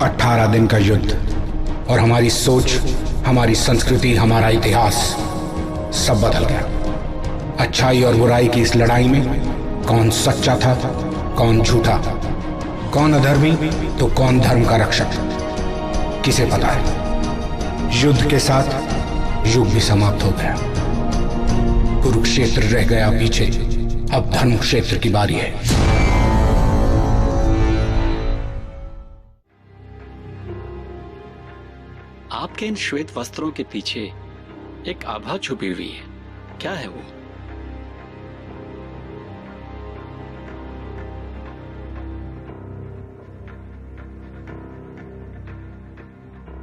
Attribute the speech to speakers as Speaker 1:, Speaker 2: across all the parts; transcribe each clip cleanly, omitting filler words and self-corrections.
Speaker 1: 18 दिन का युद्ध, और हमारी सोच, हमारी संस्कृति, हमारा इतिहास सब बदल गया। अच्छाई और बुराई की इस लड़ाई में कौन सच्चा था, कौन झूठा, कौन अधर्मी तो कौन धर्म का रक्षक, किसे पता है। युद्ध के साथ युग भी समाप्त हो गया। कुरुक्षेत्र रह गया पीछे, अब धर्म क्षेत्र की बारी है।
Speaker 2: आपके इन श्वेत वस्त्रों के पीछे एक आभा छुपी हुई है, क्या है वो?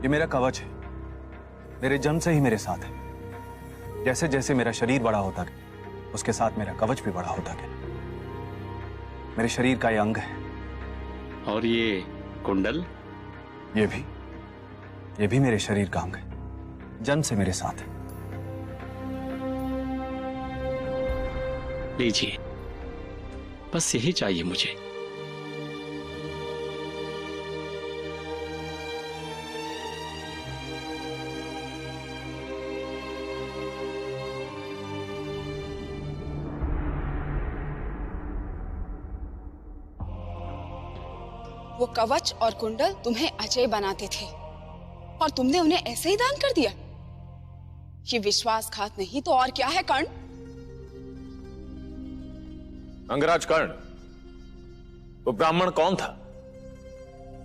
Speaker 3: ये मेरा कवच है, मेरे जन्म से ही मेरे साथ है। जैसे जैसे मेरा शरीर बड़ा होता गया, उसके साथ मेरा कवच भी बड़ा होता गया। मेरे शरीर का ये अंग है।
Speaker 2: और ये कुंडल?
Speaker 3: ये भी मेरे शरीर का अंग है, जन्म से मेरे साथ है।
Speaker 2: लीजिए, बस यही चाहिए मुझे।
Speaker 4: वो कवच और कुंडल तुम्हें अजय बनाते थे और तुमने उन्हें ऐसे ही दान कर दिया। ये विश्वासघात नहीं तो और क्या है कर्ण?
Speaker 5: अंगराज कर्ण, वो ब्राह्मण कौन था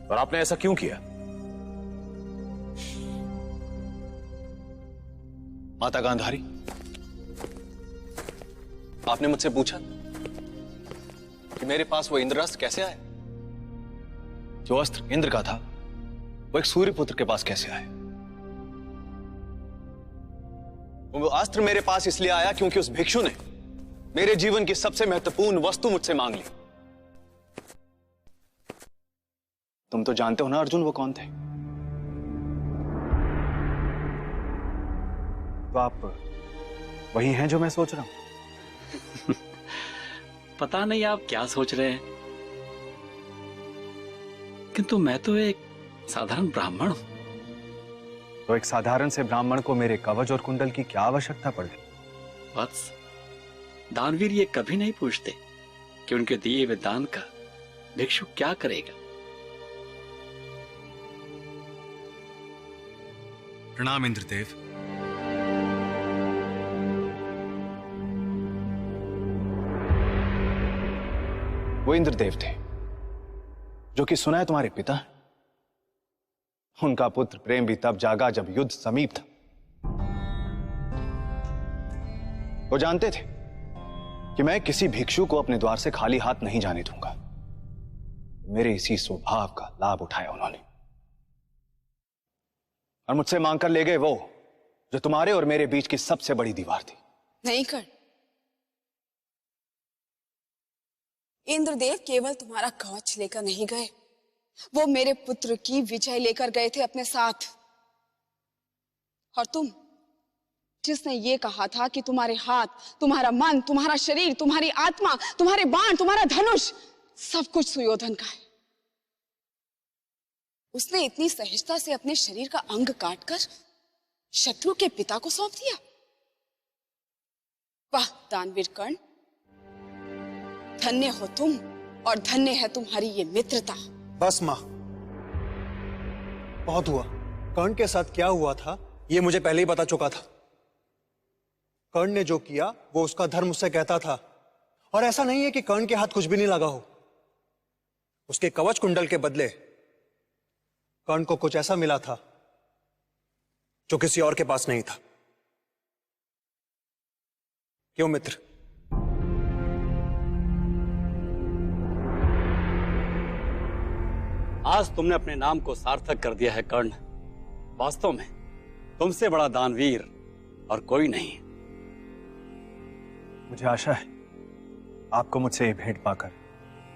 Speaker 5: और आपने ऐसा क्यों किया?
Speaker 3: माता गांधारी, आपने मुझसे पूछा कि मेरे पास वो इंद्रास्त्र कैसे आए। जो अस्त्र इंद्र का था, वो एक सूर्यपुत्र के पास कैसे आए। वो अस्त्र मेरे पास इसलिए आया क्योंकि उस भिक्षु ने मेरे जीवन की सबसे महत्वपूर्ण वस्तु मुझसे मांग ली। तुम तो जानते हो ना अर्जुन, वो कौन थे। तो आप वही हैं जो मैं सोच रहा हूं।
Speaker 2: पता नहीं आप क्या सोच रहे हैं, किंतु मैं तो एक साधारण ब्राह्मण हूं।
Speaker 3: तो एक साधारण से ब्राह्मण को मेरे कवच और कुंडल की क्या आवश्यकता पड़ गई?
Speaker 2: वत्स, दानवीर ये कभी नहीं पूछते कि उनके दिए हुए दान का भिक्षु क्या करेगा।
Speaker 3: प्रणाम इंद्रदेव। वो इंद्रदेव थे जो कि सुना है तुम्हारे पिता हैं। उनका पुत्र प्रेम भी तब जागा जब युद्ध समीप था। वो जानते थे कि मैं किसी भिक्षु को अपने द्वार से खाली हाथ नहीं जाने दूंगा। मेरे इसी स्वभाव का लाभ उठाया उन्होंने और मुझसे मांगकर ले गए वो जो तुम्हारे और मेरे बीच की सबसे बड़ी दीवार थी।
Speaker 4: नहीं कर, इंद्रदेव केवल तुम्हारा कवच लेकर नहीं गए, वो मेरे पुत्र की विजय लेकर गए थे अपने साथ। और तुम, जिसने ये कहा था कि तुम्हारे हाथ, तुम्हारा मन, तुम्हारा शरीर, तुम्हारी आत्मा, तुम्हारे बाण, तुम्हारा धनुष, सब कुछ सुयोधन का है, उसने इतनी सहजता से अपने शरीर का अंग काटकर शत्रु के पिता को सौंप दिया। वाह दानवीर कर्ण, धन्य हो तुम और धन्य है तुम्हारी ये मित्रता।
Speaker 6: बस मां, बहुत हुआ। कर्ण के साथ क्या हुआ था ये मुझे पहले ही पता चुका था। कर्ण ने जो किया वो उसका धर्म उससे कहता था, और ऐसा नहीं है कि कर्ण के हाथ कुछ भी नहीं लगा हो। उसके कवच कुंडल के बदले कर्ण को कुछ ऐसा मिला था जो किसी और के पास नहीं था। क्यों मित्र?
Speaker 2: आज तुमने अपने नाम को सार्थक कर दिया है कर्ण। वास्तव में तुमसे बड़ा दानवीर और कोई नहीं।
Speaker 3: मुझे आशा है आपको मुझसे ये भेंट पाकर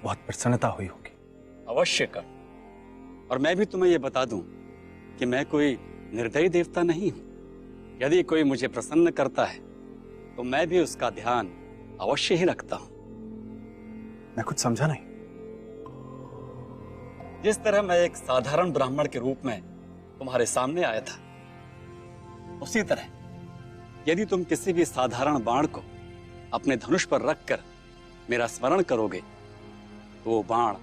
Speaker 3: बहुत प्रसन्नता हुई होगी।
Speaker 2: अवश्य कर। और मैं भी तुम्हें यह बता दूं कि मैं कोई निर्दयी देवता नहीं हूं। यदि कोई मुझे प्रसन्न करता है तो मैं भी उसका ध्यान अवश्य ही रखता हूं।
Speaker 3: मैं कुछ समझा नहीं।
Speaker 2: जिस तरह मैं एक साधारण ब्राह्मण के रूप में तुम्हारे सामने आया था, उसी तरह यदि तुम किसी भी साधारण बाण को अपने धनुष पर रखकर मेरा स्मरण करोगे तो वो बाण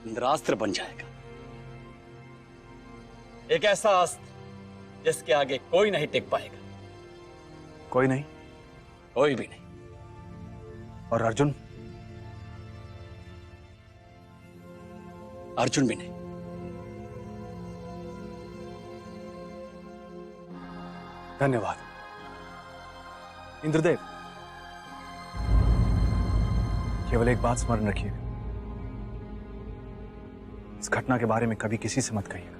Speaker 2: इंद्रास्त्र बन जाएगा। एक ऐसा अस्त्र जिसके आगे कोई नहीं टिक पाएगा।
Speaker 3: कोई नहीं?
Speaker 2: कोई भी नहीं।
Speaker 3: और अर्जुन?
Speaker 2: अर्जुन भी नहीं।
Speaker 3: धन्यवाद इंद्रदेव। केवल एक बात स्मरण रखिए, इस घटना के बारे में कभी किसी से मत कहिएगा,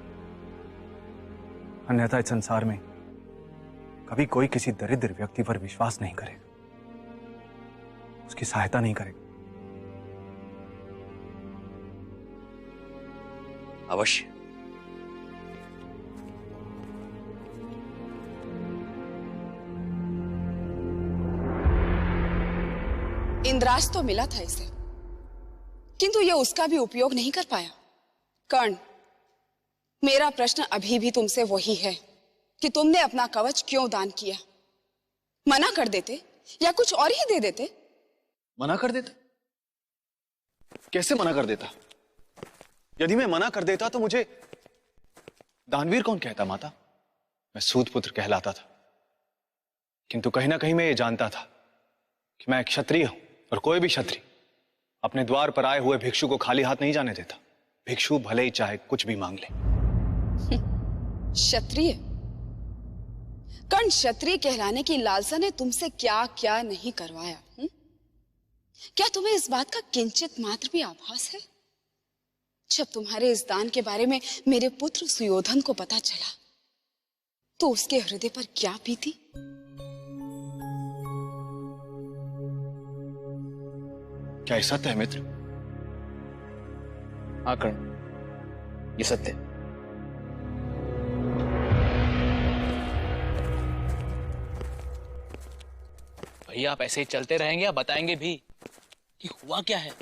Speaker 3: अन्यथा इस संसार में कभी कोई किसी दरिद्र व्यक्ति पर विश्वास नहीं करेगा, उसकी सहायता नहीं करेगा।
Speaker 2: अवश्य।
Speaker 4: इंद्रास्त्र तो मिला था इसे, किंतु यह उसका भी उपयोग नहीं कर पाया। कर्ण, मेरा प्रश्न अभी भी तुमसे वही है कि तुमने अपना कवच क्यों दान किया? मना कर देते या कुछ और ही दे देते?
Speaker 3: मना कर देता? कैसे मना कर देता? यदि मैं मना कर देता तो मुझे दानवीर कौन कहता माता? मैं सूत पुत्र कहलाता था। किंतु कहीं ना कहीं मैं ये जानता था कि मैं एक क्षत्रिय हूं, और कोई भी क्षत्रिय अपने द्वार पर आए हुए भिक्षु को खाली हाथ नहीं जाने देता। भिक्षु भले ही चाहे कुछ भी मांग ले।
Speaker 4: क्षत्रिय? कर्ण, क्षत्रिय कहलाने की लालसा ने तुमसे क्या क्या नहीं करवाया? क्या तुम्हें इस बात का किंचित मात्र भी आभास है? जब तुम्हारे इस दान के बारे में मेरे पुत्र सुयोधन को पता चला तो उसके हृदय पर क्या बीती?
Speaker 3: क्या ये सत्य है मित्र?
Speaker 7: हाँ कर्ण, ये सत्य है। भैया आप ऐसे ही चलते रहेंगे या बताएंगे भी कि हुआ क्या है?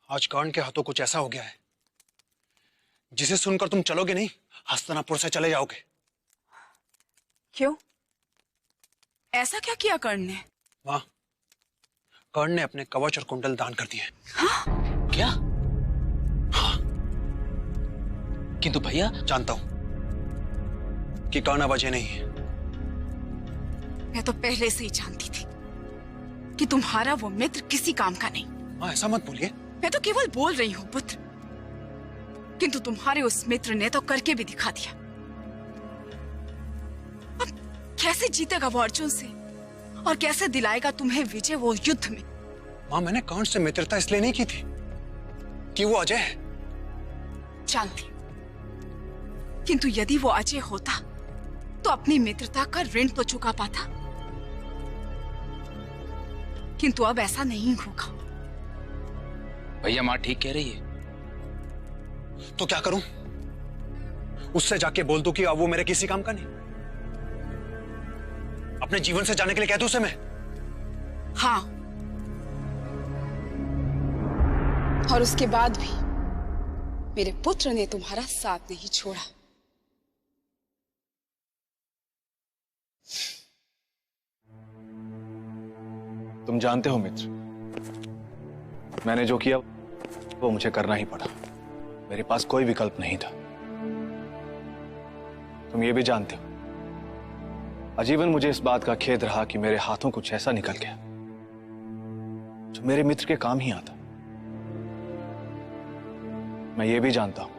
Speaker 6: आज कर्ण के हाथों कुछ ऐसा हो गया है जिसे सुनकर तुम चलोगे नहीं, हस्तिनापुर से चले जाओगे।
Speaker 4: क्यों? ऐसा क्या किया कर्ण ने?
Speaker 6: वाह, कर्ण ने अपने कवच और कुंडल दान कर दिए।
Speaker 7: हाँ? क्या? हाँ। किंतु भैया,
Speaker 6: जानता हूं कि कर्ण अब अजय नहीं है।
Speaker 4: मैं तो पहले से ही जानती थी कि तुम्हारा वो मित्र किसी काम का नहीं।
Speaker 6: हाँ, ऐसा मत बोलिए।
Speaker 4: मैं तो केवल बोल रही हूँ पुत्र, किंतु तुम्हारे उस मित्र ने तो करके भी दिखा दिया। अब कैसे जीतेगा वो अर्जुन से, और कैसे दिलाएगा तुम्हें विजय वो युद्ध में?
Speaker 6: मां, मैंने कर्ण से मित्रता इसलिए नहीं की थी कि वो अजय है।
Speaker 4: जानती, किंतु यदि वो अजय होता तो अपनी मित्रता का ऋण तो चुका पाता, किंतु अब ऐसा नहीं होगा।
Speaker 7: भैया माँ ठीक कह रही है।
Speaker 6: तो क्या करूं? उससे जाके बोल दूं कि अब वो मेरे किसी काम का नहीं? अपने जीवन से जाने के लिए कह दूं उसे मैं?
Speaker 4: हाँ, और उसके बाद भी मेरे पुत्र ने तुम्हारा साथ नहीं छोड़ा।
Speaker 3: तुम जानते हो मित्र, मैंने जो किया वो मुझे करना ही पड़ा। मेरे पास कोई विकल्प नहीं था। तुम ये भी जानते हो, आजीवन मुझे इस बात का खेद रहा कि मेरे हाथों कुछ ऐसा निकल गया जो मेरे मित्र के काम ही आता। मैं ये भी जानता हूं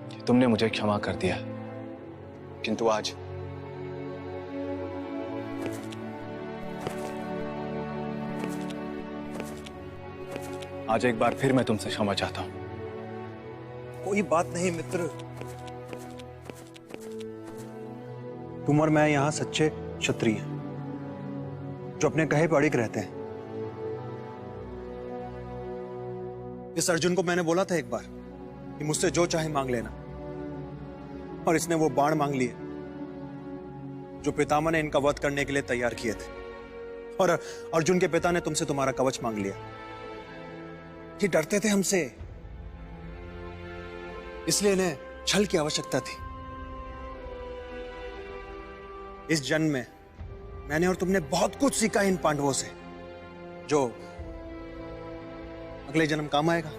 Speaker 3: कि तुमने मुझे क्षमा कर दिया, किंतु आज एक बार फिर मैं तुमसे क्षमा चाहता हूं।
Speaker 6: कोई बात नहीं मित्र, तुम और मैं यहां सच्चे क्षत्रिय हैं जो अपने कहे पर अड़िग रहते हैं। इस अर्जुन को मैंने बोला था एक बार कि मुझसे जो चाहे मांग लेना, और इसने वो बाण मांग लिए जो पितामह ने इनका वध करने के लिए तैयार किए थे। और अर्जुन के पिता ने तुमसे तुम्हारा कवच मांग लिया। ये डरते थे हमसे, इसलिए इन्हें छल की आवश्यकता थी। इस जन्म में मैंने और तुमने बहुत कुछ सीखा इन पांडवों से, जो अगले जन्म काम आएगा।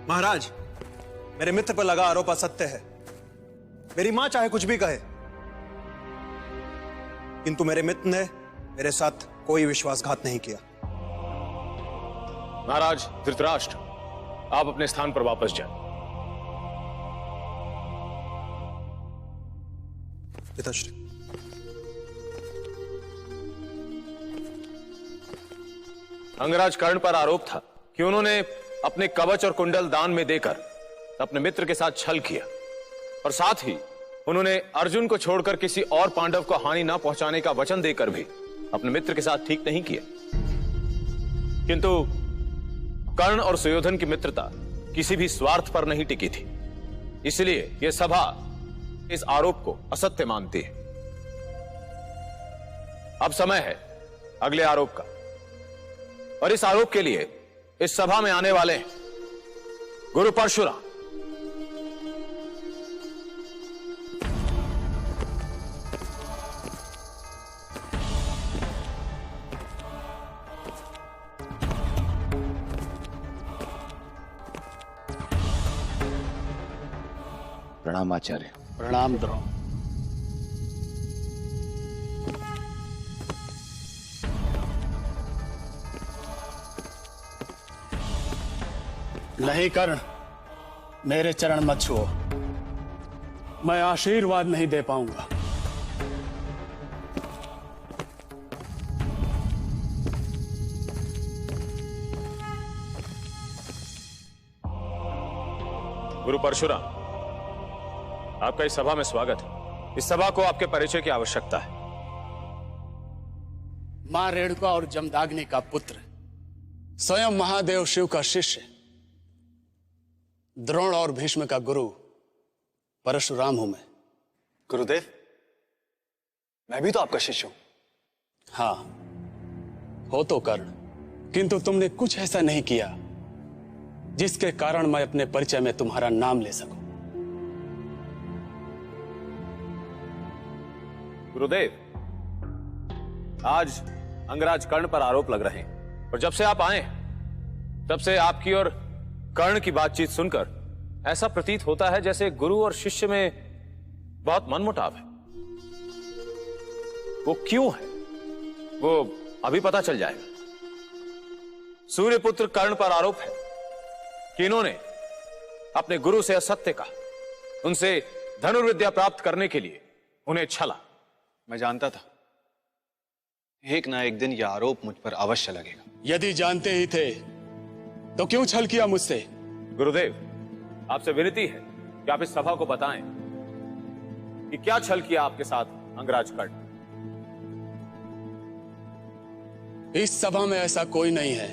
Speaker 6: महाराज, मेरे मित्र पर लगा आरोप असत्य है। मेरी मां चाहे कुछ भी कहे, किंतु मेरे मित्र ने मेरे साथ कोई विश्वासघात नहीं किया।
Speaker 5: महाराज धृतराष्ट्र, आप अपने स्थान पर वापस जाएं।
Speaker 6: पिताश्री।
Speaker 5: अंगराज कर्ण पर आरोप था कि उन्होंने अपने कवच और कुंडल दान में देकर अपने मित्र के साथ छल किया, और साथ ही उन्होंने अर्जुन को छोड़कर किसी और पांडव को हानि न पहुंचाने का वचन देकर भी अपने मित्र के साथ ठीक नहीं किया। किंतु कर्ण और सुयोधन की मित्रता किसी भी स्वार्थ पर नहीं टिकी थी, इसलिए यह सभा इस आरोप को असत्य मानती है। अब समय है अगले आरोप का, और इस आरोप के लिए इस सभा में आने वाले हैं गुरु परशुराम।
Speaker 8: प्रणाम आचार्य।
Speaker 7: प्रणाम द्रोण। नहीं कर्ण, मेरे चरण मत छुओ, मैं आशीर्वाद नहीं दे पाऊंगा।
Speaker 5: गुरु परशुराम, आपका इस सभा में स्वागत है। इस सभा को आपके परिचय की आवश्यकता है।
Speaker 7: मां रेणुका और जमदाग्नि का पुत्र, स्वयं महादेव शिव का शिष्य, द्रोण और भीष्म का गुरु परशुराम हूं मैं।
Speaker 3: गुरुदेव, मैं भी तो आपका शिष्य हूं।
Speaker 7: हाँ, हो तो कर्ण, किंतु तुमने कुछ ऐसा नहीं किया जिसके कारण मैं अपने परिचय में तुम्हारा नाम ले सकूं।
Speaker 5: गुरुदेव, आज अंगराज कर्ण पर आरोप लग रहे हैं, और जब से आप आए तब से आपकी और कर्ण की बातचीत सुनकर ऐसा प्रतीत होता है जैसे गुरु और शिष्य में बहुत मनमुटाव है। वो क्यों है, वो अभी पता चल जाएगा। सूर्यपुत्र कर्ण पर आरोप है कि इन्होंने अपने गुरु से असत्य कहा, उनसे धनुर्विद्या प्राप्त करने के लिए उन्हें छला।
Speaker 3: मैं जानता था एक ना एक दिन यह आरोप मुझ पर अवश्य लगेगा।
Speaker 7: यदि जानते ही थे तो क्यों छल किया मुझसे?
Speaker 5: गुरुदेव, आपसे विनती है कि आप इस सभा को बताएं कि क्या छल किया आपके साथ अंगराज कर्ण।
Speaker 7: इस सभा में ऐसा कोई नहीं है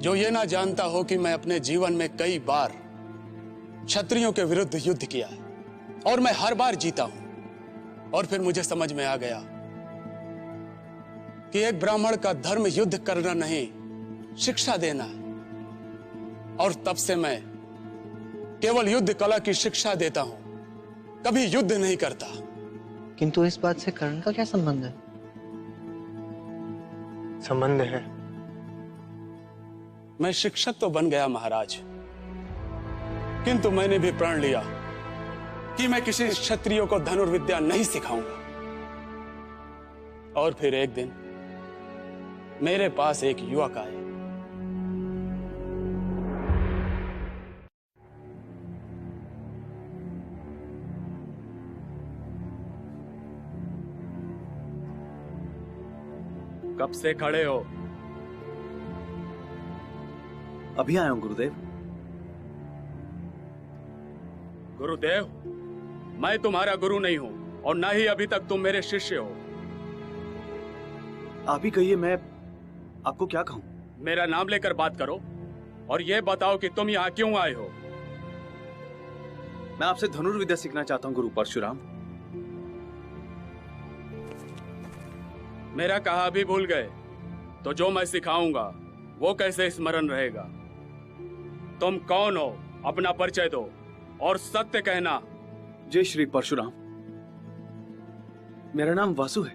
Speaker 7: जो ये ना जानता हो कि मैं अपने जीवन में कई बार क्षत्रियों के विरुद्ध युद्ध किया है, और मैं हर बार जीता हूं। और फिर मुझे समझ में आ गया कि एक ब्राह्मण का धर्म युद्ध करना नहीं, शिक्षा देना है। और तब से मैं केवल युद्ध कला की शिक्षा देता हूं, कभी युद्ध नहीं करता।
Speaker 9: किंतु इस बात से कर्ण का क्या संबंध है?
Speaker 6: संबंध है।
Speaker 7: मैं शिक्षक तो बन गया महाराज, किंतु मैंने भी प्रण लिया कि मैं किसी क्षत्रिय को धनुर्विद्या नहीं सिखाऊंगा। और फिर एक दिन मेरे पास एक युवक आए। कब से खड़े हो?
Speaker 3: अभी आया हूं गुरुदेव।
Speaker 7: गुरुदेव, मैं तुम्हारा गुरु नहीं हूं, और ना ही अभी तक तुम मेरे शिष्य हो।
Speaker 3: आप ही कहिए, मैं आपको क्या कहूं?
Speaker 7: मेरा नाम लेकर बात करो, और यह बताओ कि तुम यहां क्यों आए हो।
Speaker 3: मैं आपसे धनुर्विद्या सीखना चाहता हूं गुरु परशुराम।
Speaker 7: मेरा कहा भी भूल गए तो जो मैं सिखाऊंगा वो कैसे स्मरण रहेगा? तुम कौन हो, अपना परिचय दो और सत्य कहना।
Speaker 3: जय श्री परशुराम। मेरा नाम वासु है,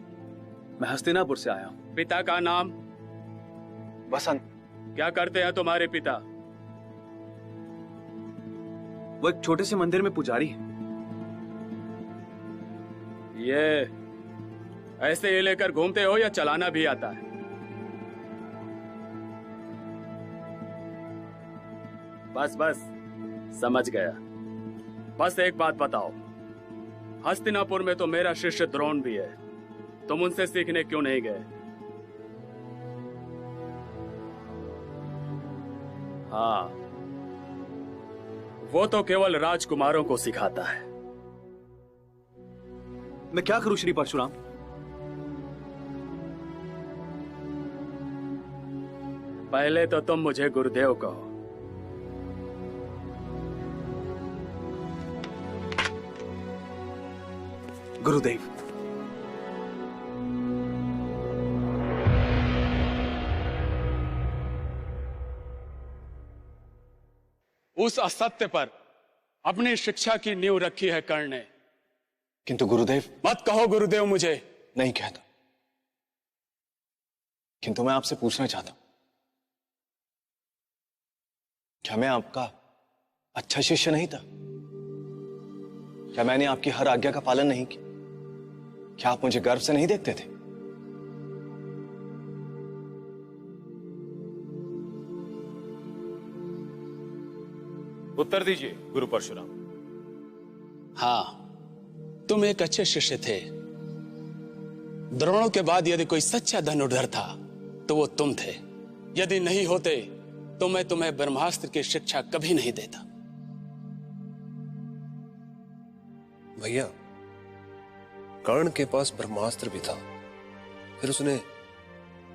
Speaker 3: मैं हस्तिनापुर से आया हूं।
Speaker 7: पिता का नाम?
Speaker 3: वसंत।
Speaker 7: क्या करते हैं तुम्हारे पिता?
Speaker 3: वो एक छोटे से मंदिर में पुजारी है।
Speaker 7: ये ऐसे ही लेकर घूमते हो या चलाना भी आता है? बस बस समझ गया। बस एक बात बताओ, हस्तिनापुर में तो मेरा शिष्य द्रोण भी है, तुम उनसे सीखने क्यों नहीं गए? हाँ, वो तो केवल राजकुमारों को सिखाता है।
Speaker 3: मैं क्या करूं श्री परशुराम?
Speaker 7: पहले तो तुम मुझे गुरुदेव कहो।
Speaker 3: गुरुदेव।
Speaker 7: उस असत्य पर अपनी शिक्षा की नींव रखी है कर्ण ने।
Speaker 3: किंतु गुरुदेव।
Speaker 7: मत कहो गुरुदेव मुझे।
Speaker 3: नहीं कहता, किंतु मैं आपसे पूछना चाहता हूं, क्या मैं आपका अच्छा शिष्य नहीं था? क्या मैंने आपकी हर आज्ञा का पालन नहीं किया? क्या आप मुझे गर्व से नहीं देखते थे?
Speaker 5: उत्तर दीजिए गुरु परशुराम।
Speaker 7: हाँ, तुम एक अच्छे शिष्य थे। द्रोणों के बाद यदि कोई सच्चा धनुर्धर था तो वो तुम थे। यदि नहीं होते तो मैं तुम्हें ब्रह्मास्त्र की शिक्षा कभी नहीं देता।
Speaker 10: भैया, कर्ण के पास ब्रह्मास्त्र भी था, फिर उसने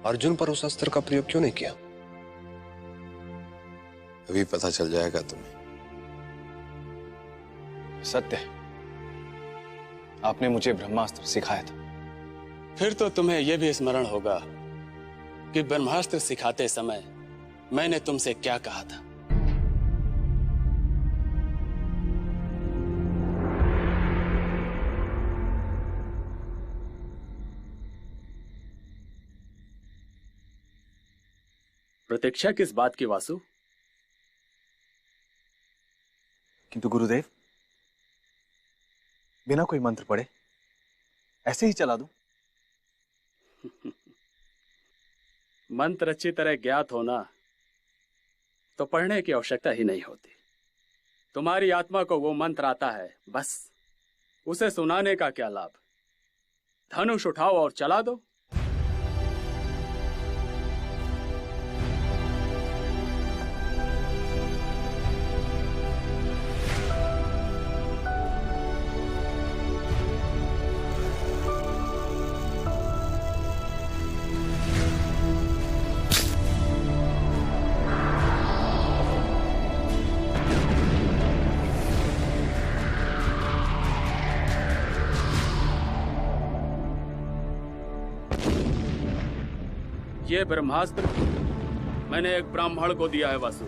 Speaker 10: अर्जुन पर उस अस्त्र का प्रयोग क्यों नहीं किया?
Speaker 8: अभी पता चल जाएगा तुम्हें।
Speaker 3: सत्य है, आपने मुझे ब्रह्मास्त्र सिखाया था।
Speaker 7: फिर तो तुम्हें यह भी स्मरण होगा कि ब्रह्मास्त्र सिखाते समय मैंने तुमसे क्या कहा था। प्रतीक्षा किस बात की वासु?
Speaker 3: किंतु गुरुदेव, बिना कोई मंत्र पढ़े ऐसे ही चला दूं?
Speaker 7: मंत्र अच्छी तरह ज्ञात होना तो पढ़ने की आवश्यकता ही नहीं होती। तुम्हारी आत्मा को वो मंत्र आता है, बस उसे सुनाने का क्या लाभ? धनुष उठाओ और चला दो। ये ब्रह्मास्त्र मैंने एक ब्राह्मण को दिया है वासु।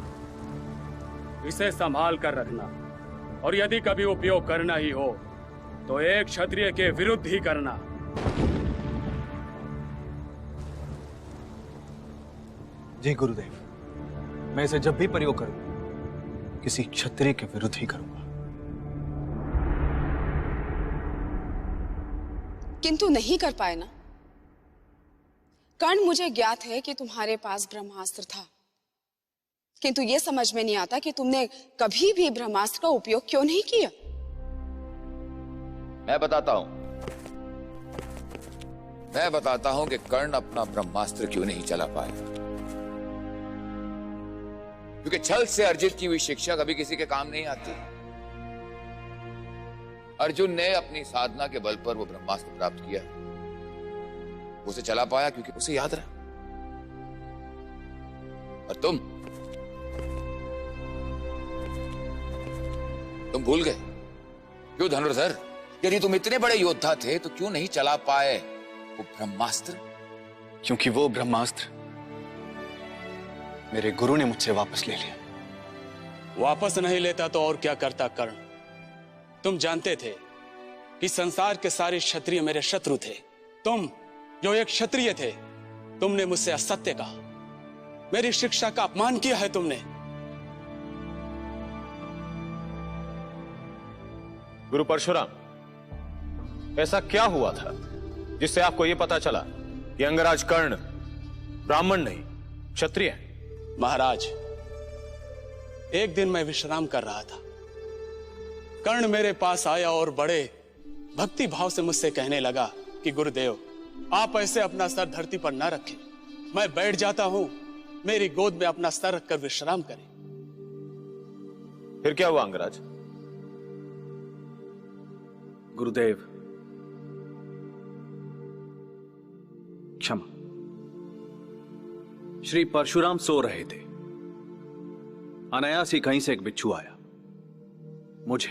Speaker 7: इसे संभाल कर रखना, और यदि कभी उपयोग करना ही हो तो एक क्षत्रिय के विरुद्ध ही करना।
Speaker 3: जी गुरुदेव, मैं इसे जब भी प्रयोग करूं किसी क्षत्रिय के विरुद्ध ही करूंगा।
Speaker 4: किंतु नहीं कर पाए ना? कर्ण, मुझे ज्ञात है कि तुम्हारे पास ब्रह्मास्त्र था, किंतु यह समझ में नहीं आता कि तुमने कभी भी ब्रह्मास्त्र का उपयोग क्यों नहीं किया।
Speaker 8: मैं बताता हूं कि कर्ण अपना ब्रह्मास्त्र क्यों नहीं चला पाया। क्योंकि छल से अर्जित की हुई शिक्षा कभी किसी के काम नहीं आती। अर्जुन ने अपनी साधना के बल पर वो ब्रह्मास्त्र प्राप्त किया, उसे चला पाया क्योंकि उसे याद रहा। और तुम भूल गए? क्यों धनुर्धर? यदि तुम इतने बड़े योद्धा थे तो क्यों नहीं चला पाए वो ब्रह्मास्त्र
Speaker 3: क्योंकि वो ब्रह्मास्त्र मेरे गुरु ने मुझसे वापस ले लिया।
Speaker 7: वापस नहीं लेता तो और क्या करता कर्ण? तुम जानते थे कि संसार के सारे क्षत्रिय मेरे शत्रु थे। तुम जो एक क्षत्रिय थे, तुमने मुझसे असत्य कहा, मेरी शिक्षा का अपमान किया है तुमने।
Speaker 5: गुरु परशुराम, ऐसा क्या हुआ था जिससे आपको यह पता चला कि अंगराज कर्ण ब्राह्मण नहीं क्षत्रिय है?
Speaker 7: महाराज, एक दिन मैं विश्राम कर रहा था। कर्ण मेरे पास आया और बड़े भक्ति भाव से मुझसे कहने लगा कि गुरुदेव, आप ऐसे अपना सर धरती पर ना रखें, मैं बैठ जाता हूं, मेरी गोद में अपना सर रखकर विश्राम करें।
Speaker 5: फिर क्या हुआ अंगराज?
Speaker 3: गुरुदेव, क्षमा। श्री परशुराम सो रहे थे। अनायास ही कहीं से एक बिच्छू आया, मुझे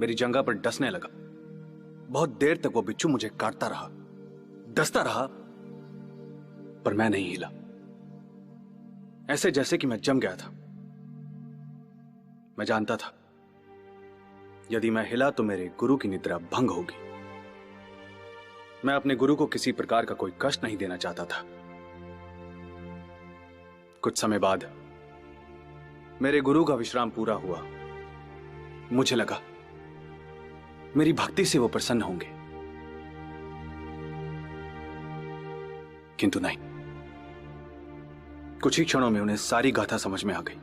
Speaker 3: मेरी जंघा पर डसने लगा। बहुत देर तक वो बिच्छू मुझे काटता रहा, डसता रहा, पर मैं नहीं हिला, ऐसे जैसे कि मैं जम गया था। मैं जानता था यदि मैं हिला तो मेरे गुरु की निद्रा भंग होगी। मैं अपने गुरु को किसी प्रकार का कोई कष्ट नहीं देना चाहता था। कुछ समय बाद मेरे गुरु का विश्राम पूरा हुआ। मुझे लगा मेरी भक्ति से वो प्रसन्न होंगे, किंतु नहीं। कुछ ही क्षणों में उन्हें सारी गाथा समझ में आ गई।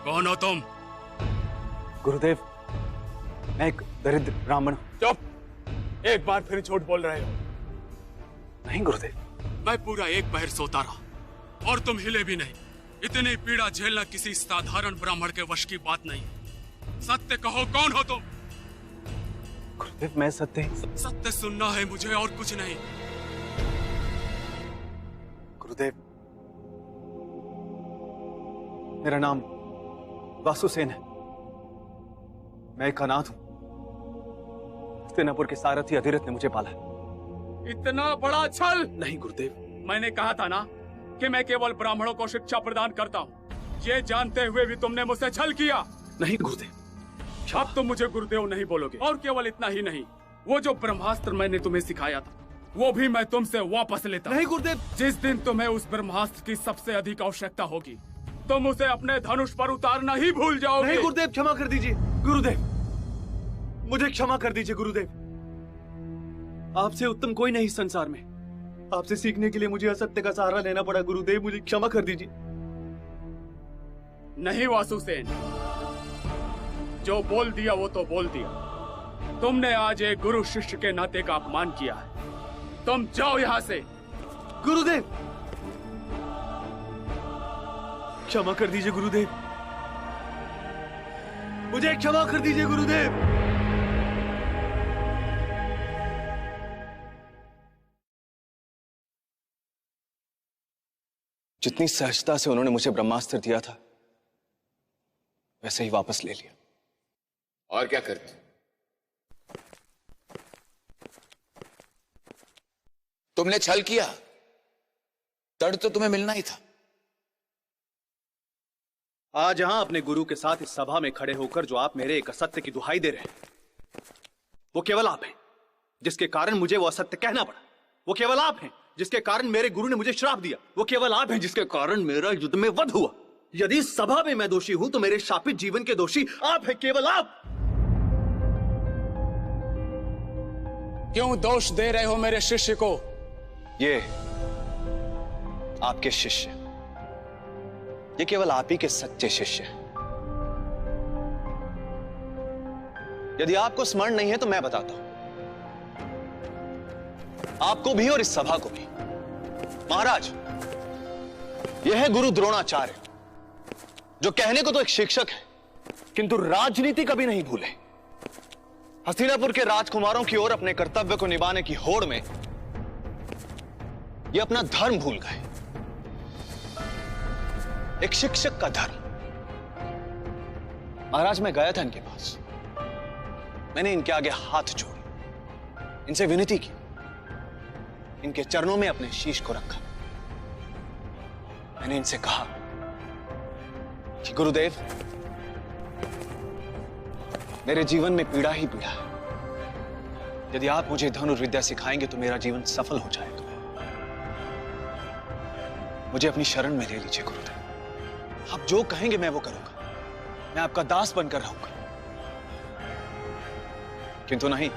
Speaker 7: कौन हो तुम?
Speaker 3: गुरुदेव, मैं एक दरिद्र ब्राह्मण।
Speaker 7: चुप! एक बार फिर झूठ बोल रहे हो।
Speaker 3: नहीं गुरुदेव।
Speaker 7: मैं पूरा एक पहर सोता रहा और तुम हिले भी नहीं। इतनी पीड़ा झेलना किसी साधारण ब्राह्मण के वश की बात नहीं। सत्य कहो, कौन हो तुम?
Speaker 3: गुरुदेव, मैं सत्य
Speaker 7: सत्य सुनना है मुझे और कुछ नहीं।
Speaker 3: गुरुदेव, मेरा नाम वासुसेन है। मैं एक अनाथ हूं। हस्तिनापुर के सारथी अधिरथ ने मुझे पाला।
Speaker 7: इतना बड़ा छल!
Speaker 3: नहीं गुरुदेव।
Speaker 7: मैंने कहा था ना कि मैं केवल ब्राह्मणों को शिक्षा प्रदान करता हूँ। ये जानते हुए भी तुमने मुझसे छल किया।
Speaker 3: नहीं गुरुदेव।
Speaker 7: अब तुम मुझे गुरुदेव नहीं बोलोगे। और केवल इतना ही नहीं, वो जो ब्रह्मास्त्र मैंने तुम्हें सिखाया था, वो भी मैं तुमसे वापस लेता।
Speaker 3: नहीं गुरुदेव।
Speaker 7: जिस दिन तुम्हें उस ब्रह्मास्त्र की सबसे अधिक आवश्यकता होगी, तुम उसे अपने धनुष पर उतारना ही भूल जाओगे।
Speaker 3: नहीं गुरुदेव, क्षमा कर दीजिए गुरुदेव, मुझे क्षमा कर दीजिए गुरुदेव। आपसे उत्तम कोई नहीं संसार में। आपसे सीखने के लिए मुझे असत्य का सहारा लेना पड़ा। गुरुदेव, मुझे क्षमा कर दीजिए।
Speaker 7: नहीं वासुसेन, जो बोल दिया वो तो बोल दिया। तुमने आज एक गुरु शिष्य के नाते का अपमान किया है। तुम जाओ यहां से।
Speaker 3: गुरुदेव, क्षमा कर दीजिए गुरुदेव, मुझे क्षमा कर दीजिए गुरुदेव। जितनी सहजता से उन्होंने मुझे ब्रह्मास्त्र दिया था, वैसे ही वापस ले लिया।
Speaker 8: और क्या करते? तुमने छल किया, दर्द तो तुम्हें मिलना ही था।
Speaker 3: आज यहां अपने गुरु के साथ इस सभा में खड़े होकर जो आप मेरे एक असत्य की दुहाई दे रहे हैं, वो केवल आप हैं जिसके कारण मुझे वो असत्य कहना पड़ा। वो केवल आप हैं जिसके कारण मेरे गुरु ने मुझे श्राप दिया। वो केवल आप हैं जिसके कारण मेरा युद्ध में वध हुआ। यदि इस सभा में मैं दोषी हूं तो मेरे शापित जीवन के दोषी आप हैं, केवल आप।
Speaker 7: क्यों दोष दे रहे हो मेरे शिष्य को?
Speaker 3: ये आपके शिष्य, ये केवल आप ही के सच्चे शिष्य हैं। यदि आपको स्मरण नहीं है तो मैं बताता हूं, आपको भी और इस सभा को भी। महाराज, यह है गुरु द्रोणाचार्य, जो कहने को तो एक शिक्षक है किंतु राजनीति कभी नहीं भूले। हस्तिनापुर के राजकुमारों की ओर अपने कर्तव्य को निभाने की होड़ में ये अपना धर्म भूल गए। एक शिक्षक का धर्म,
Speaker 6: महाराज, मैं गया था इनके पास, मैंने इनके आगे हाथ जोड़े, इनसे विनती की, इनके चरणों में अपने शीश को रखा। मैंने इनसे कहा कि गुरुदेव, मेरे जीवन में पीड़ा ही पीड़ा है। यदि आप मुझे धनुर्विद्या सिखाएंगे तो मेरा जीवन सफल हो जाएगा। मुझे अपनी शरण में ले लीजिए गुरुदेव। आप जो कहेंगे मैं वो करूंगा, मैं आपका दास बनकर रहूंगा। किंतु नहीं,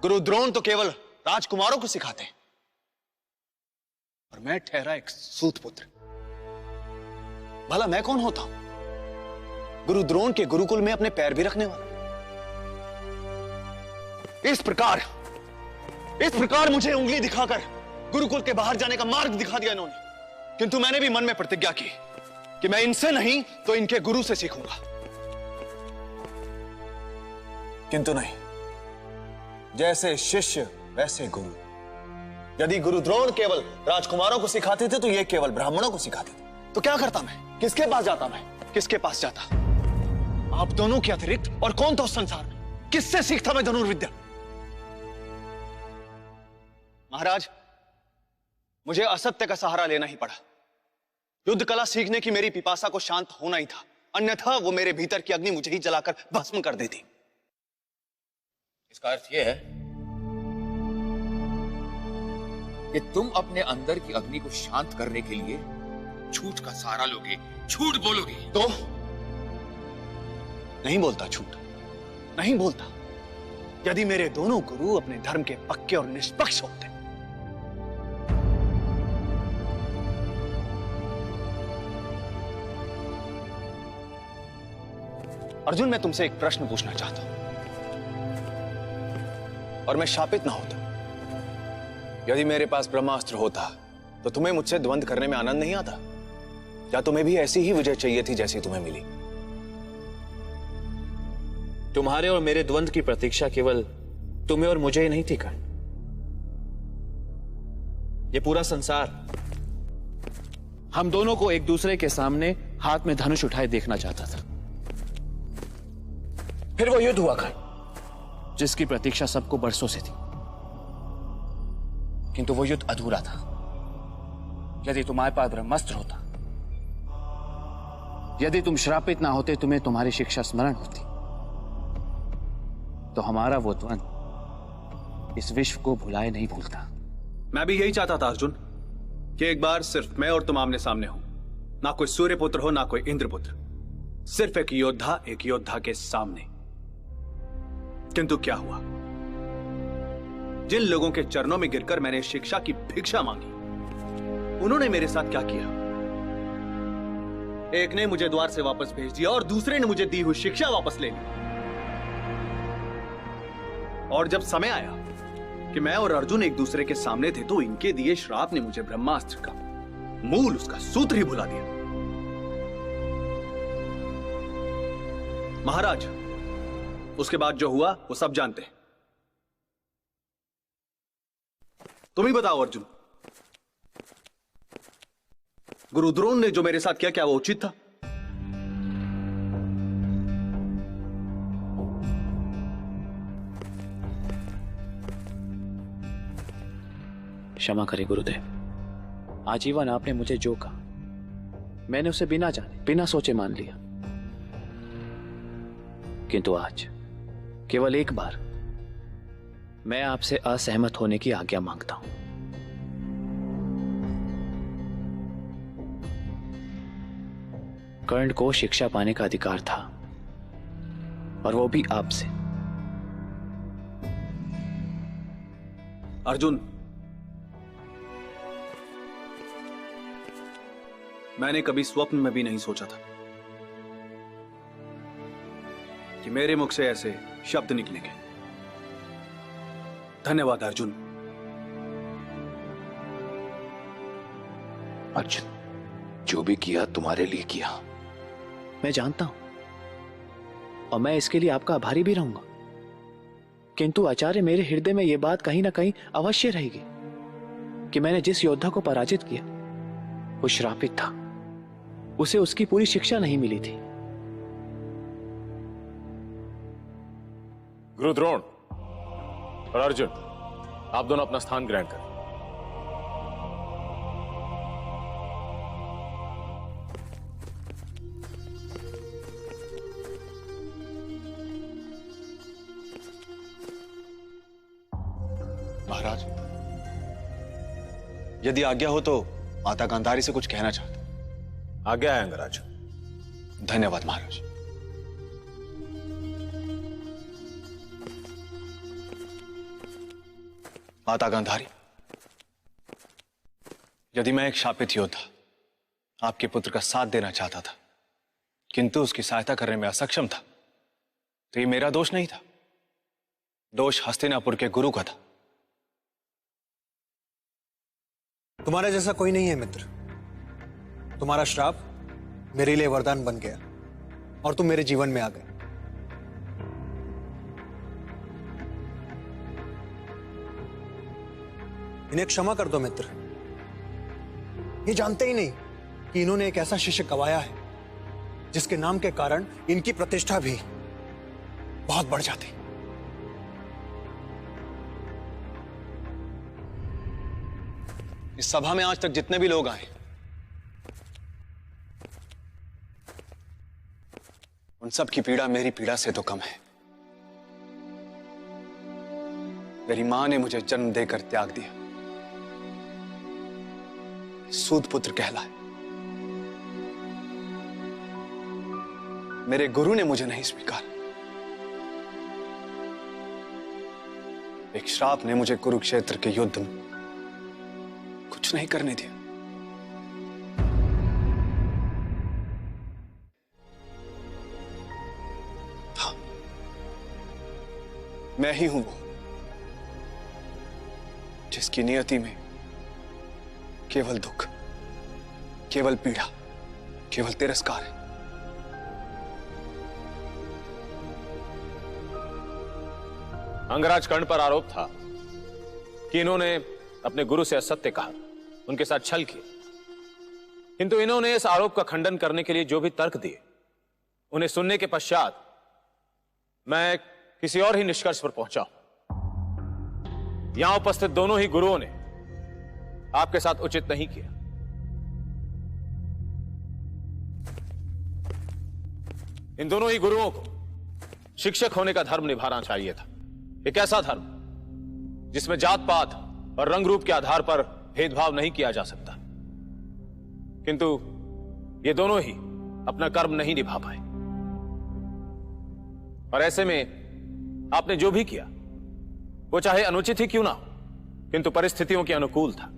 Speaker 6: गुरु द्रोण तो केवल राजकुमारों को सिखाते हैं और मैं ठहरा एक सूत पुत्र। भला मैं कौन होता हूं गुरु द्रोण के गुरुकुल में अपने पैर भी रखने वाला? इस प्रकार मुझे उंगली दिखाकर गुरुकुल के बाहर जाने का मार्ग दिखा दिया इन्होंने। किंतु मैंने भी मन में प्रतिज्ञा की कि मैं इनसे नहीं तो इनके गुरु से सीखूंगा। किंतु नहीं, जैसे शिष्य वैसे गुरु। यदि गुरु द्रोण केवल राजकुमारों को सिखाते थे तो ये केवल ब्राह्मणों को सिखाते थे। तो क्या करता मैं? किसके पास जाता मैं? किसके पास जाता? आप दोनों के अतिरिक्त और कौन था उस संसार में? किससे सीखता मैं धनुर्विद्या? महाराज, मुझे असत्य का सहारा लेना ही पड़ा। युद्ध कला सीखने की मेरी पिपासा को शांत होना ही था, अन्यथा वो मेरे भीतर की अग्नि मुझे ही जलाकर भस्म कर देती।
Speaker 8: इसका अर्थ यह है कि तुम अपने अंदर की अग्नि को शांत करने के लिए झूठ का सहारा लोगे, झूठ बोलोगे।
Speaker 6: तो नहीं बोलता झूठ, नहीं बोलता। यदि मेरे दोनों गुरु अपने धर्म के पक्के और निष्पक्ष होते। अर्जुन, मैं तुमसे एक प्रश्न पूछना चाहता हूं और मैं शापित ना होता। यदि मेरे पास ब्रह्मास्त्र होता तो तुम्हें मुझसे द्वंद्व करने में आनंद नहीं आता? या तुम्हें भी ऐसी ही विजय चाहिए थी जैसी तुम्हें मिली?
Speaker 5: तुम्हारे और मेरे द्वंद्व की प्रतीक्षा केवल तुम्हें और मुझे ही नहीं थी कर्ण। ये पूरा संसार हम दोनों को एक दूसरे के सामने हाथ में धनुष उठाए देखना चाहता था। फिर वो युद्ध हुआ कर्ण, जिसकी प्रतीक्षा सबको बरसों से थी। किंतु वो युद्ध अधूरा था। यदि तुम्हारे पास ब्रह्मास्त्र होता, यदि तुम श्रापित ना होते, तुम्हें तुम्हारी शिक्षा स्मरण होती, तो हमारा वो द्वंद्व इस विश्व को भुलाए नहीं भूलता।
Speaker 6: मैं भी यही चाहता था अर्जुन, कि एक बार सिर्फ मैं और तुम आमने सामने हो। ना कोई सूर्यपुत्र हो, ना कोई इंद्रपुत्र, सिर्फ एक योद्धा के सामने। किंतु क्या हुआ? जिन लोगों के चरणों में गिरकर मैंने शिक्षा की भिक्षा मांगी, उन्होंने मेरे साथ क्या किया? एक ने मुझे द्वार से वापस भेज दिया और दूसरे ने मुझे दी हुई शिक्षा वापस ले ली। और जब समय आया कि मैं और अर्जुन एक दूसरे के सामने थे, तो इनके दिए श्राप ने मुझे ब्रह्मास्त्र का मूल, उसका सूत्र ही भुला दिया। महाराज, उसके बाद जो हुआ वो सब जानते हैं। तुम ही बताओ अर्जुन, गुरु द्रोण ने जो मेरे साथ किया, क्या वो उचित था?
Speaker 5: क्षमा करें गुरुदेव, आजीवन आपने मुझे जो कहा मैंने उसे बिना जाने बिना सोचे मान लिया। किंतु आज केवल एक बार मैं आपसे असहमत होने की आज्ञा मांगता हूं। कर्ण को शिक्षा पाने का अधिकार था, और वो भी आपसे।
Speaker 6: अर्जुन, मैंने कभी स्वप्न में भी नहीं सोचा था कि मेरे मुख से ऐसे शब्द निकलेंगे। धन्यवाद अर्जुन।
Speaker 8: अर्जुन, जो भी किया तुम्हारे लिए किया।
Speaker 5: मैं जानता हूं, और मैं इसके लिए आपका आभारी भी रहूंगा। किंतु आचार्य, मेरे हृदय में यह बात कहीं ना कहीं अवश्य रहेगी कि मैंने जिस योद्धा को पराजित किया वो श्रापित था। उसे उसकी पूरी शिक्षा नहीं मिली थी, गुरुद्रोण और अर्जुन, आप दोनों अपना स्थान ग्रहण करें।
Speaker 6: महाराज, यदि आज्ञा हो तो माता गांधारी से कुछ कहना चाहता।
Speaker 5: आज्ञा है अंगराज।
Speaker 6: धन्यवाद महाराज। माता गांधारी, यदि मैं एक शापित योद्धा आपके पुत्र का साथ देना चाहता था, किंतु उसकी सहायता करने में असक्षम था, तो ये मेरा दोष नहीं था, दोष हस्तिनापुर के गुरु का था। तुम्हारा जैसा कोई नहीं है मित्र। तुम्हारा श्राप मेरे लिए वरदान बन गया और तुम मेरे जीवन में आ गए। इन्हें क्षमा कर दो मित्र। ये जानते ही नहीं कि इन्होंने एक ऐसा शिष्य गवाया है जिसके नाम के कारण इनकी प्रतिष्ठा भी बहुत बढ़ जाती। इस सभा में आज तक जितने भी लोग आए, उन सब की पीड़ा मेरी पीड़ा से तो कम है। मेरी मां ने मुझे जन्म देकर त्याग दिया, सूत पुत्र कहलाए। मेरे गुरु ने मुझे नहीं स्वीकारा। एक श्राप ने मुझे कुरुक्षेत्र के युद्ध में कुछ नहीं करने दिया। हाँ, मैं ही हूं वो जिसकी नियति में केवल दुख, केवल पीड़ा, केवल तिरस्कार है।
Speaker 5: अंगराज कर्ण पर आरोप था कि इन्होंने अपने गुरु से असत्य कहा, उनके साथ छल किया, किंतु इन्होंने इस आरोप का खंडन करने के लिए जो भी तर्क दिए, उन्हें सुनने के पश्चात मैं किसी और ही निष्कर्ष पर पहुंचा। यहां उपस्थित दोनों ही गुरुओं ने आपके साथ उचित नहीं किया। इन दोनों ही गुरुओं को शिक्षक होने का धर्म निभाना चाहिए था, एक ऐसा धर्म जिसमें जात पात और रंग रूप के आधार पर भेदभाव नहीं किया जा सकता। किंतु ये दोनों ही अपना कर्म नहीं निभा पाए, और ऐसे में आपने जो भी किया वो चाहे अनुचित ही क्यों ना हो, किंतु परिस्थितियों के अनुकूल था।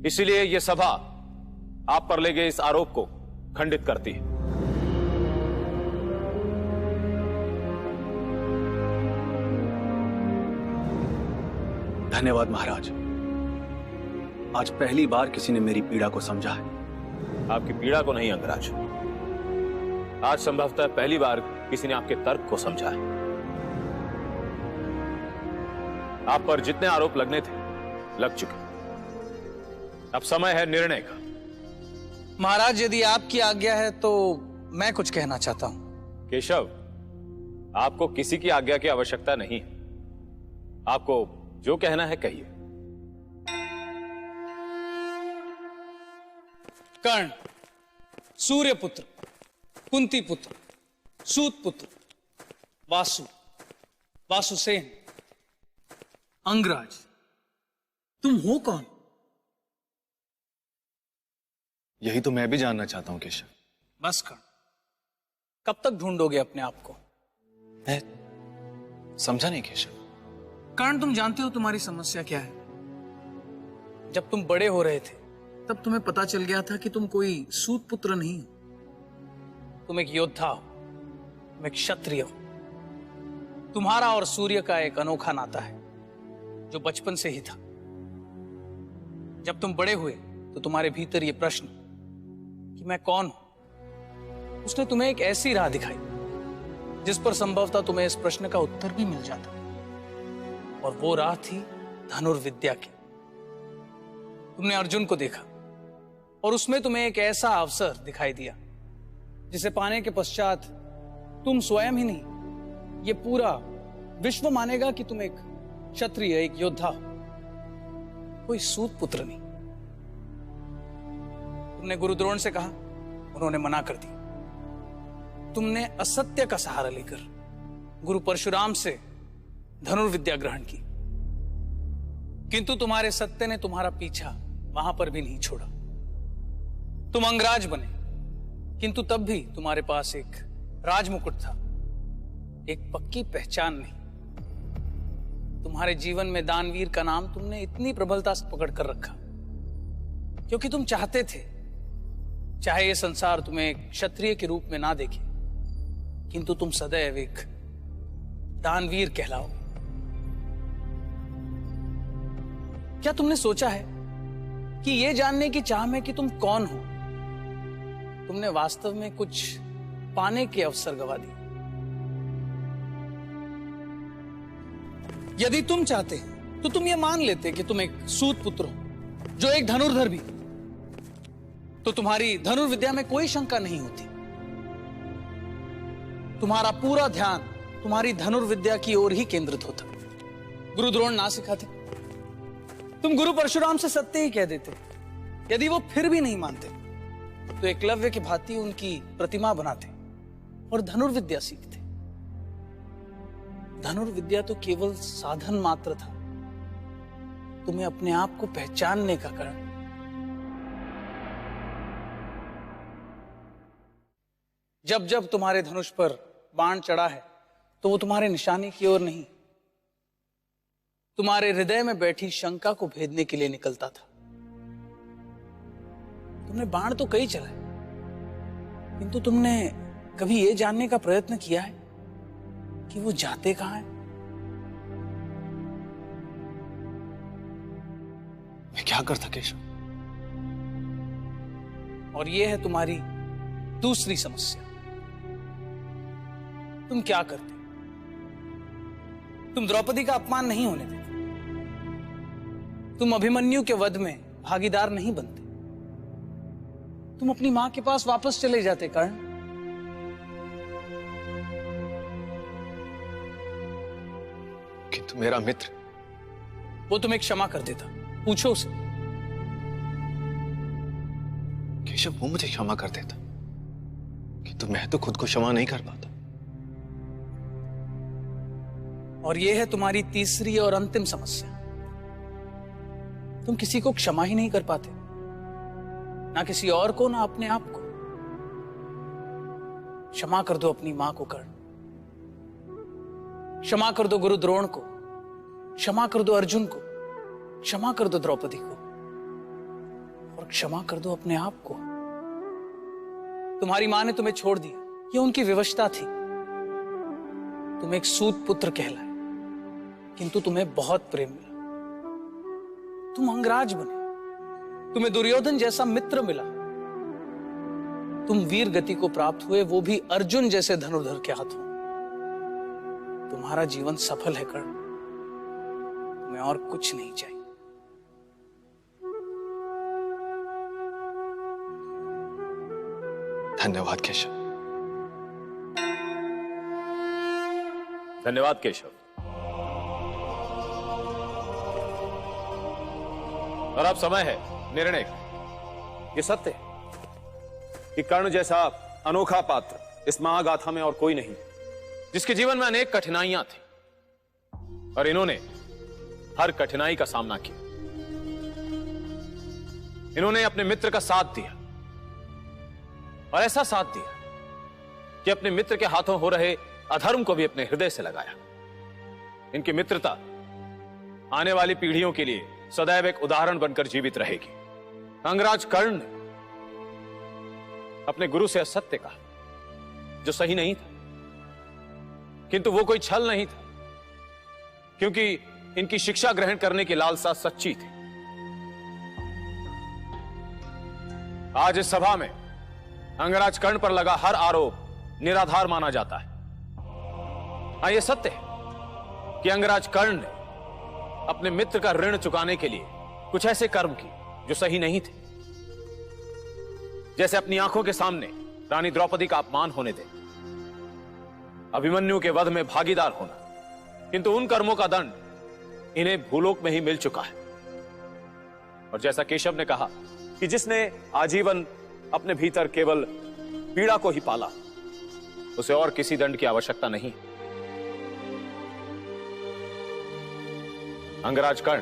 Speaker 5: इसलिए यह सभा आप पर ले गए इस आरोप को खंडित करती है।
Speaker 6: धन्यवाद महाराज। आज पहली बार किसी ने मेरी पीड़ा को समझा है।
Speaker 5: आपकी पीड़ा को नहीं अंगराज, आज संभवतः पहली बार किसी ने आपके तर्क को समझा है। आप पर जितने आरोप लगने थे लग चुके, अब समय है निर्णय का।
Speaker 11: महाराज, यदि आपकी आज्ञा है तो मैं कुछ कहना चाहता हूं।
Speaker 5: केशव, आपको किसी की आज्ञा की आवश्यकता नहीं है, आपको जो कहना है कहिए।
Speaker 11: कर्ण, सूर्य पुत्र, कुंती पुत्र, सूत पुत्र, वासु, वासुसेन, अंगराज, तुम हो कौन?
Speaker 6: यही तो मैं भी जानना चाहता हूं केशव।
Speaker 11: बस कर्ण, कब तक ढूंढोगे अपने आप को?
Speaker 6: मैं समझा नहीं केशव।
Speaker 11: कर्ण, तुम जानते हो तुम्हारी समस्या क्या है? जब तुम बड़े हो रहे थे तब तुम्हें पता चल गया था कि तुम कोई सूत पुत्र नहीं हो। तुम एक योद्धा हो, तुम एक क्षत्रिय हो। तुम्हारा और सूर्य का एक अनोखा नाता है जो बचपन से ही था। जब तुम बड़े हुए तो तुम्हारे भीतर यह प्रश्न कि मैं कौन हूं, उसने तुम्हें एक ऐसी राह दिखाई जिस पर संभवतः तुम्हें इस प्रश्न का उत्तर भी मिल जाता, और वो राह थी धनुर्विद्या की। तुमने अर्जुन को देखा और उसमें तुम्हें एक ऐसा अवसर दिखाई दिया जिसे पाने के पश्चात तुम स्वयं ही नहीं ये पूरा विश्व मानेगा कि तुम एक क्षत्रिय, एक योद्धा हो, कोई सूत पुत्र नहीं। तुमने गुरु द्रोण से कहा, उन्होंने मना कर दी। तुमने असत्य का सहारा लेकर गुरु परशुराम से धनुर्विद्या ग्रहण की, किंतु तुम्हारे सत्य ने तुम्हारा पीछा वहां पर भी नहीं छोड़ा। तुम अंगराज बने, किंतु तब भी तुम्हारे पास एक राजमुकुट था, एक पक्की पहचान नहीं। तुम्हारे जीवन में दानवीर का नाम तुमने इतनी प्रबलता से पकड़ कर रखा क्योंकि तुम चाहते थे, चाहे ये संसार तुम्हें एक क्षत्रिय के रूप में ना देखे, किंतु तुम सदैव एक दानवीर कहलाओ। क्या तुमने सोचा है कि ये जानने की चाह में कि तुम कौन हो, तुमने वास्तव में कुछ पाने के अवसर गवा दिए? यदि तुम चाहते तो तुम ये मान लेते कि तुम एक सूत पुत्र हो, जो एक धनुर्धर भी, तो तुम्हारी धनुर्विद्या में कोई शंका नहीं होती। तुम्हारा पूरा ध्यान तुम्हारी धनुर्विद्या की ओर ही केंद्रित होता। गुरु द्रोण ना सिखाते, तुम गुरु परशुराम से सत्य ही कह देते। यदि वो फिर भी नहीं मानते तो एकलव्य की भांति उनकी प्रतिमा बनाते और धनुर्विद्या सीखते। धनुर्विद्या तो केवल साधन मात्र था, तुम्हें अपने आप को पहचानने का कारण। जब जब तुम्हारे धनुष पर बाण चढ़ा है तो वो तुम्हारे निशाने की ओर नहीं, तुम्हारे हृदय में बैठी शंका को भेदने के लिए निकलता था। तुमने बाण तो कई चलाए, किंतु तुमने कभी यह जानने का प्रयत्न किया है कि वो जाते कहां हैं?
Speaker 3: मैं क्या करता केशव?
Speaker 11: और यह है तुम्हारी दूसरी समस्या। तुम क्या करते? तुम द्रौपदी का अपमान नहीं होने देते, तुम अभिमन्यु के वध में भागीदार नहीं बनते, तुम अपनी मां के पास वापस चले जाते। कर्ण,
Speaker 3: किंतु मेरा मित्र,
Speaker 11: वो तुम्हें क्षमा कर देता, पूछो उसे।
Speaker 3: केशव, वो मुझे क्षमा कर देता, किंतु मैं तो खुद को क्षमा नहीं कर पाता।
Speaker 11: और यह है तुम्हारी तीसरी और अंतिम समस्या। तुम किसी को क्षमा ही नहीं कर पाते, ना किसी और को, ना अपने आप को। क्षमा कर दो अपनी मां को कर्ण, क्षमा कर दो गुरु द्रोण को, क्षमा कर दो अर्जुन को, क्षमा कर दो द्रौपदी को, और क्षमा कर दो अपने आप को। तुम्हारी मां ने तुम्हें छोड़ दिया, यह उनकी विवशता थी। तुम एक सूत पुत्र कहलाए, किंतु तुम्हें बहुत प्रेम मिला। तुम अंगराज बने, तुम्हें दुर्योधन जैसा मित्र मिला, तुम वीर गति को प्राप्त हुए, वो भी अर्जुन जैसे धनुर्धर के हाथों। तुम्हारा जीवन सफल है कर्ण, तुम्हें और कुछ नहीं चाहिए।
Speaker 3: धन्यवाद केशव।
Speaker 5: धन्यवाद केशव। और अब समय है निर्णय का। ये सत्य है कि कर्ण जैसा अनोखा पात्र इस महागाथा में और कोई नहीं, जिसके जीवन में अनेक कठिनाइयां थी और इन्होंने हर कठिनाई का सामना किया। इन्होंने अपने मित्र का साथ दिया, और ऐसा साथ दिया कि अपने मित्र के हाथों हो रहे अधर्म को भी अपने हृदय से लगाया। इनकी मित्रता आने वाली पीढ़ियों के लिए सदैव एक उदाहरण बनकर जीवित रहेगी। अंगराज कर्ण ने अपने गुरु से असत्य कहा, जो सही नहीं था, किंतु वो कोई छल नहीं था, क्योंकि इनकी शिक्षा ग्रहण करने की लालसा सच्ची थी। आज इस सभा में अंगराज कर्ण पर लगा हर आरोप निराधार माना जाता है। हाँ, यह सत्य है कि अंगराज कर्ण ने अपने मित्र का ऋण चुकाने के लिए कुछ ऐसे कर्म किए जो सही नहीं थे, जैसे अपनी आंखों के सामने रानी द्रौपदी का अपमान होने दे, अभिमन्यु के वध में भागीदार होना, किंतु उन कर्मों का दंड इन्हें भूलोक में ही मिल चुका है। और जैसा केशव ने कहा कि जिसने आजीवन अपने भीतर केवल पीड़ा को ही पाला, उसे और किसी दंड की आवश्यकता नहीं। अंगराज कर्ण,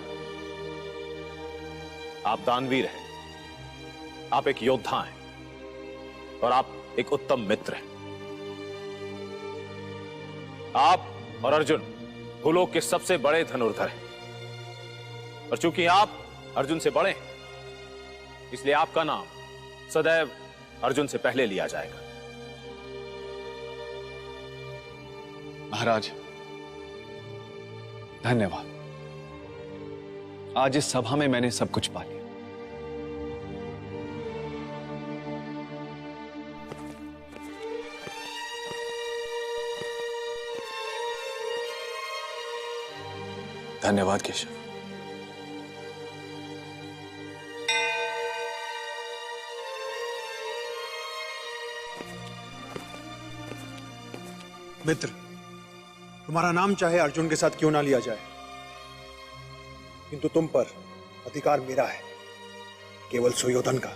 Speaker 5: आप दानवीर हैं, आप एक योद्धा हैं और आप एक उत्तम मित्र हैं। आप और अर्जुन भूलोक के सबसे बड़े धनुर्धर हैं और चूंकि आप अर्जुन से बड़े हैं, इसलिए आपका नाम सदैव अर्जुन से पहले लिया जाएगा।
Speaker 3: महाराज, धन्यवाद। आज इस सभा में मैंने सब कुछ पा लिया। धन्यवाद केशव।
Speaker 6: मित्र, तुम्हारा नाम चाहे अर्जुन के साथ क्यों ना लिया जाए, किंतु तुम पर अधिकार मेरा है, केवल सुयोधन का।